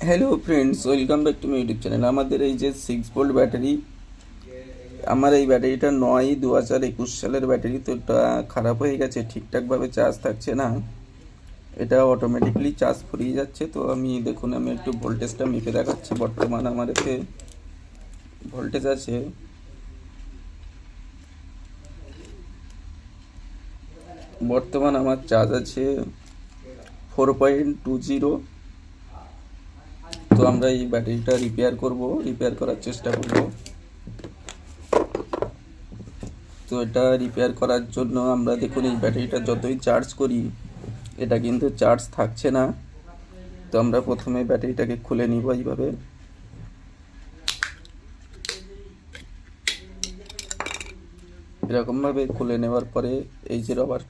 Hello friends, welcome back to my YouTube channel. আমাদের এই যে 6 ভোল্ট ব্যাটারি, আমার এই ব্যাটারিটা 9-2021 সালের ব্যাটারি। তো এটা খারাপ হয়ে গেছে, ঠিকঠাকভাবে চার্জ থাকছে না, এটা অটোমেটিকলি চার্জ ফুরিয়ে যাচ্ছে। তো আমি একটু ভোল্টেজটা মেপে দেখাচ্ছি। বর্তমান আমার এতে ভোল্টেজ আছে বর্তমান আমার চার্জ আছে 4.20। তো আমরা এই ব্যাটারিটা রিপেয়ার করার চেষ্টা করব। তো এটা রিপেয়ার করার জন্য আমরা দেখুন, এই ব্যাটারিটা যতই চার্জ করি এটা কিন্তু চার্জ থাকছে না। তো আমরা প্রথমে ব্যাটারিটাকে খুলে নিব এইভাবে। এরকমভাবে খুলে নেওয়ার পরে এই যে রবার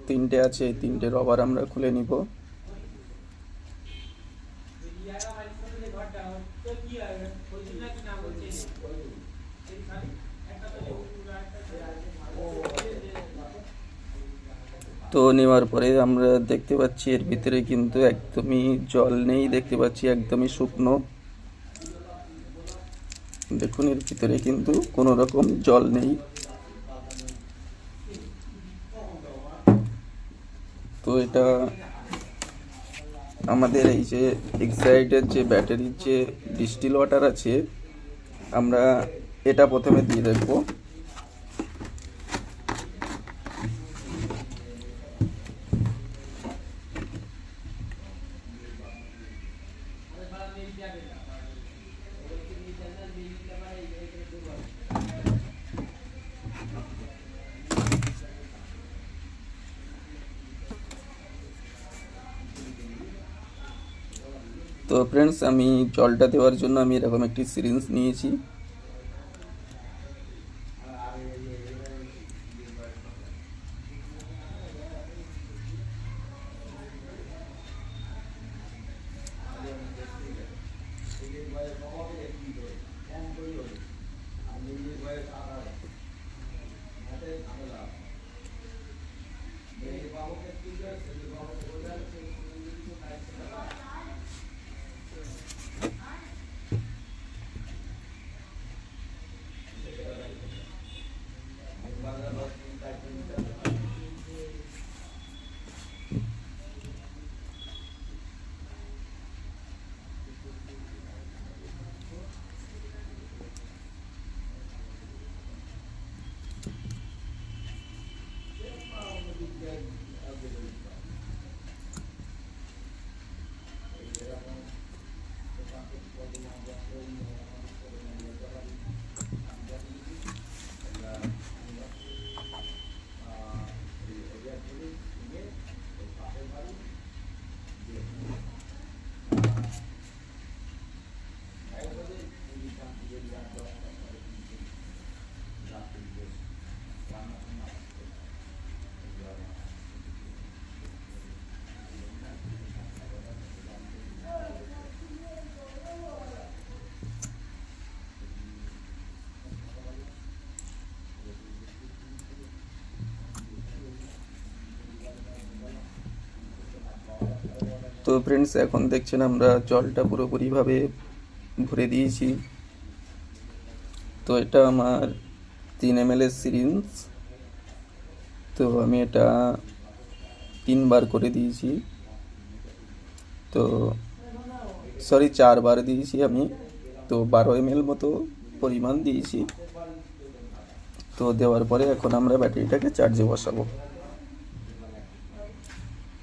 তিনটে আছে, এই তিনটে রবার আমরা খুলে নিব। তো নেওয়ার পরে আমরা দেখতে পাচ্ছি এর ভিতরে কিন্তু একদমই জল নেই, দেখতে পাচ্ছি একদমই শুকনো। দেখুন, এর ভিতরে কিন্তু কোনো রকম জল নেই। তো এটা আমাদের এই যে এক্সাইটের যে ব্যাটারির যে ডিস্টিল ওয়াটার আছে, আমরা এটা প্রথমে দিয়ে দেখবো। তো ফ্রেন্ডস, আমি জলটা দেওয়ার জন্য আমি এরকম একটি সিরিঞ্জ নিয়েছি। তো ফ্রেন্ডস, এখন দেখছেন আমরা জলটা পুরোপুরিভাবে ভরে দিয়েছি। তো এটা আমার 3 ml এর সিরিঞ্জ। তো আমি এটা 3 বার করে দিয়েছি। তো সরি, 4 বার দিয়েছি আমি। তো 12 ml মতো পরিমাণ দিয়েছি। তো দেওয়ার পরে এখন আমরা ব্যাটারিটাকে চার্জে বসাবো।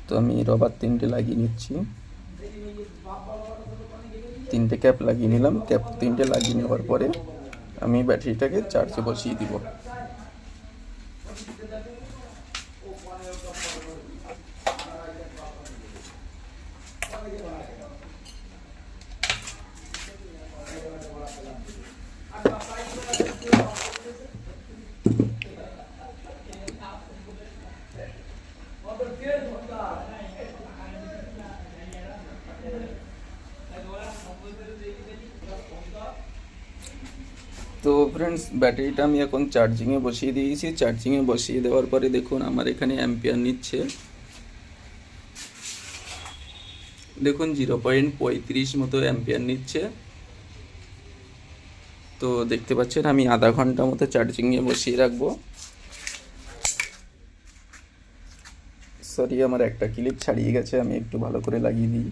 তো আমি রবার 3টে লাগিয়ে নিচ্ছি। 3টে ক্যাপ লাগিয়ে নিলাম। ক্যাপ 3টে লাগিয়ে নেওয়ার পরে আমি ব্যাটারিটাকে চার্জে বসিয়ে দিব। তো ফ্রেন্ডস, ব্যাটারিটা আমি এখন চার্জিংয়ে বসিয়ে দিয়েছি। চার্জিংয়ে বসিয়ে দেওয়ার পরে দেখুন আমার এখানে অ্যাম্পিয়ার নিচ্ছে। দেখুন 0.35 মতো অ্যাম্পিয়ার নিচ্ছে। তো দেখতে পাচ্ছেন আমি আধা ঘন্টা মতো চার্জিংয়ে বসিয়ে রাখবো। সরি, আমার একটা ক্লিপ ছাড়িয়ে গেছে, আমি একটু ভালো করে লাগিয়ে দিই।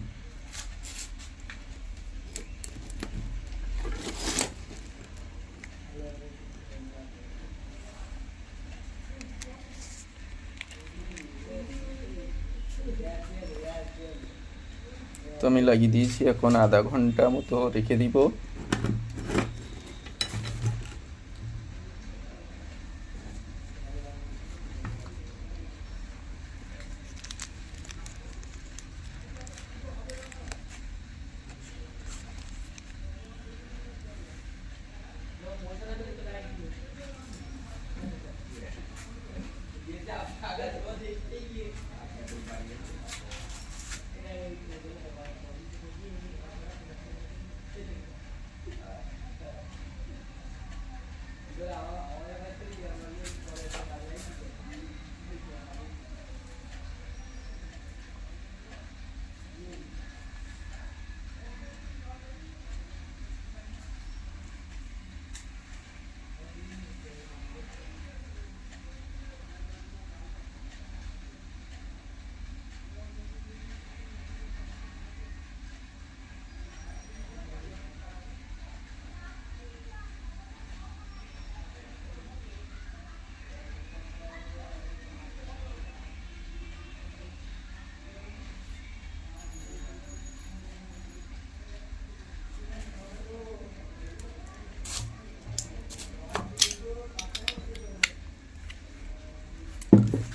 তো আমি লাগিয়ে দিয়েছি, এখন আধা ঘন্টা মতো রেখে দিব।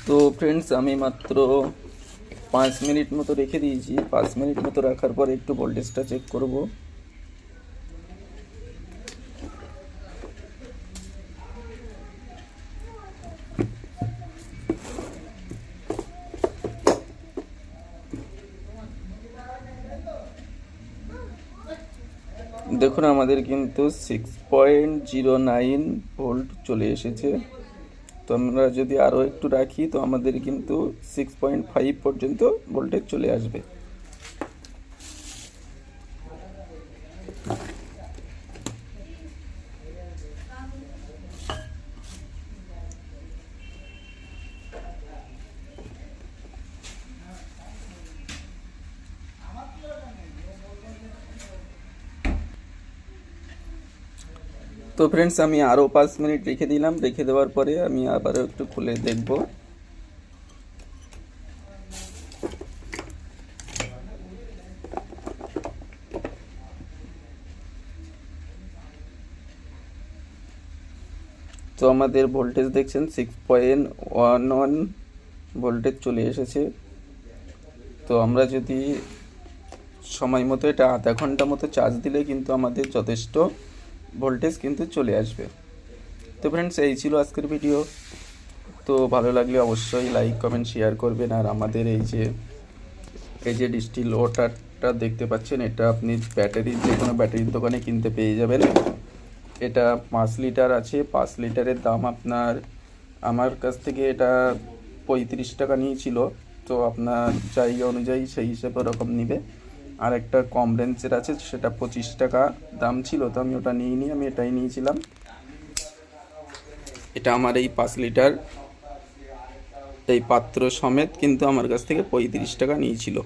তো ফ্রেন্ডস, আমি মাত্র 5 মিনিট মতো রেখে দিয়েছি। 5 মিনিট মতো রাখার পর একটু ভোল্টেজটা চেক করব। দেখুন আমাদের কিন্তু 6.09 ভোল্ট চলে এসেছে। তো আমরা যদি আরও একটু রাখি তো আমাদের কিন্তু 6.5 পর্যন্ত ভোল্টেজ চলে আসবে। তো ফ্রেন্ডস, আমি আরও 5 মিনিট রেখে দিলাম। রেখে দেওয়ার পরে আমি আবারও একটু খুলে দেখব। তো আমাদের ভোল্টেজ দেখছেন 6.11 ভোল্টেজ চলে এসেছে। তো আমরা যদি সময় মতো এটা আধা ঘন্টা মতো চার্জ দিলে কিন্তু আমাদের যথেষ্ট ভোল্টেজ কিন্তু চলে আসবে। তো ফ্রেন্ডস, এই ছিল আজকের ভিডিও। তো ভালো লাগলে অবশ্যই লাইক কমেন্ট শেয়ার করবেন। আর আমাদের এই যে ডিস্টিল ওয়াটারটা দেখতে পাচ্ছেন, এটা আপনি যে কোনো ব্যাটারির দোকানে কিনতে পেয়ে যাবেন। এটা 5 লিটার আছে। 5 লিটারের দাম আপনার, আমার কাছ থেকে এটা 35 টাকা নিয়েছিল। তো আপনার জায়গা অনুযায়ী সেই হিসেবে ওরকম নিবে। আর একটা কম রেঞ্জের আছে, সেটা 25 টাকা দাম ছিল। তো আমি ওটা নিইনি, আমি এটাই নিয়েছিলাম। এটা আমার এই 5 লিটার এই পাত্র সমেত কিন্তু আমার কাছ থেকে 35 টাকা নিয়েছিল।